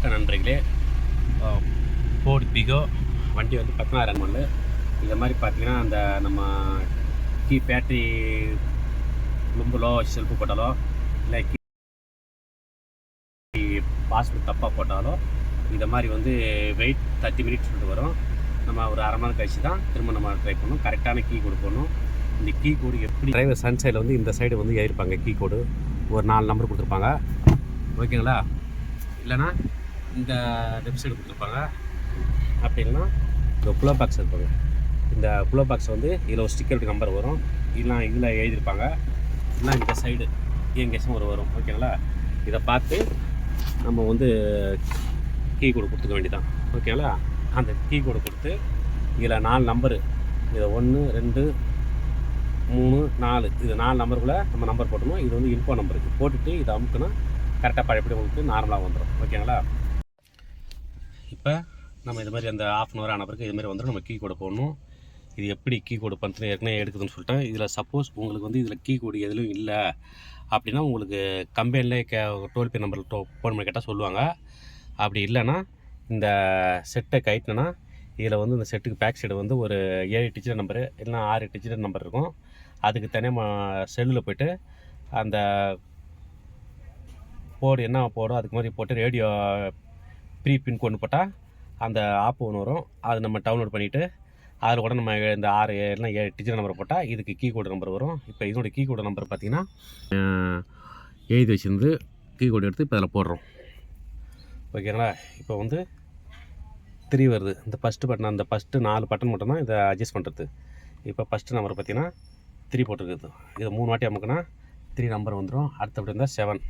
வணக்கம் நண்பர்களே. Fort pico வண்டி வந்து 16 மாடல். இதை மாதிரி பார்த்தீங்கன்னா அந்த நம்ம கீ பேட்ரி லும்புலோ செல்ஃபு போட்டாலோ இல்லை கீ பாஸ்வேர்டு தப்பாக போட்டாலோ இதை மாதிரி வந்து வெயிட் 30 மினிட்ஸ் சொல்லிட்டு வரும். நம்ம ஒரு அரை மணி நேரம் கழிச்சு தான் திரும்ப நம்ம ட்ரை பண்ணணும். கரெக்டான கீ கொடுக்கணும். இந்த கீ கோடு எப்படி டிரைவர் சன் சைடில் வந்து இந்த சைடு வந்து ஏறிப்பாங்க. கீ கோடு ஒரு 4 நம்பர் கொடுத்துருப்பாங்க, ஓகேங்களா? இல்லைனா இந்த லெஃப்ட் சைடு கொடுத்துருப்பாங்க. அப்படி இல்லைனா இந்த புலோ பாக்ஸ் இருப்பாங்க. இந்த புலோ பாக்ஸ் வந்து இதில் ஒரு ஸ்டிக்கருக்கு நம்பர் வரும், இல்லைனா இதில் எழுதியிருப்பாங்க, இல்லைனா இந்த சைடு இஎன்கேஸும் வரும், ஓகேங்களா? இதை பார்த்து நம்ம வந்து கீ கோடு கொடுத்துக்க வேண்டியதான், ஓகேங்களா? அந்த கீ கோடு கொடுத்து இதில் 4 நம்பரு, இதில் 1 2 3 4 இது 4 நம்பருக்குள்ளே நம்ம நம்பர் போட்டணும். இது வந்து இன்ஃபோ நம்பருக்கு போட்டுட்டு இதை அமுக்குனா கரெக்டாக பழையபடி உங்களுக்கு நார்மலாக வந்துடும், ஓகேங்களா? இப்போ நம்ம இது மாதிரி அந்த ½ அன் ஹவர் ஆன பிறகு இதுமாதிரி வந்துடும். நம்ம கீ கோடு போடணும். இது எப்படி கீ கோடு பண்ணுறது ஏற்கனவே எடுக்குதுன்னு சொல்லிட்டேன். இதில் சப்போஸ் உங்களுக்கு வந்து இதில் கீ கோடு எதுவும் இல்லை அப்படின்னா உங்களுக்கு கம்பெனியில் டோல் பே நம்பரில் ஃபோன் பண்ணி கேட்டால் சொல்லுவாங்க. அப்படி இல்லைன்னா இந்த செட்டை கைட்டினா இதில் வந்து இந்த செட்டுக்கு பேக் சைடு வந்து ஒரு 7 டிஜிட் நம்பரு இல்லைனா 6 டிஜிட் நம்பர் இருக்கும். அதுக்கு தனியாக செல்லில் போய்ட்டு அந்த கோடு என்ன போடும் அதுக்கு மாதிரி போட்டு ரேடியோ ப்ரீ பின் கொண்டு போட்டால் அந்த ஆப் ஒன்று வரும். அது நம்ம டவுன்லோட் பண்ணிவிட்டு அதில் கூட நம்ம இந்த 6 இல்லைனா 7 டிஜிட் நம்பர் போட்டால் இதுக்கு கீ கோடு நம்பர் வரும். இப்போ இதோட கீ கோடு நம்பர் பார்த்திங்கன்னா எழுதி வச்சுருந்து கீ கோடு எடுத்து இப்போ அதில் போடுறோம், ஓகேங்களா? இப்போ வந்து 3 வருது. இந்த ஃபஸ்ட்டு பட்டன், அந்த ஃபஸ்ட்டு 4 பட்டன் மட்டும் தான் இதை அட்ஜஸ்ட் பண்ணுறது. இப்போ ஃபஸ்ட்டு நம்பர் பார்த்திங்கன்னா 3 போட்டுருக்குது. இதை 3 வாட்டி அமுக்குனா 3 நம்பர் வந்துடும். அடுத்தபடி இருந்தால் 7,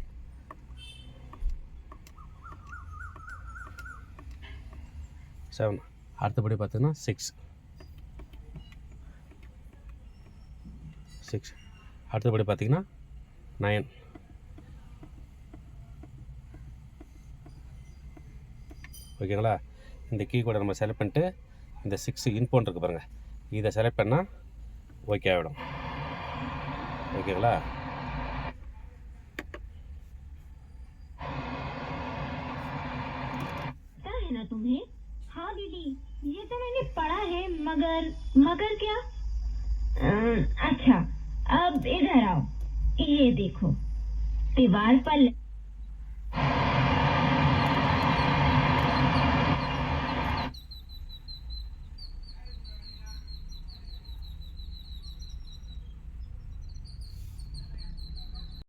அடுத்தபடி பார்த்தீங்கன்னா 6, அடுத்தபடி பார்த்தீங்கன்னா 9, ஓகேங்களா? இந்த கீ கோடை நம்ம செலக்ட் பண்ணிட்டு இந்த 6 இன்போன் இருக்குது பாருங்கள், இதை செலக்ட் பண்ணால் ஓகே ஆகிடும், ஓகேங்களா? ना तुम्हें? हाँ दीदी, ये तो मैंने पढ़ा है, मगर क्या? अच्छा, अब इधर आओ, ये देखो दीवार पर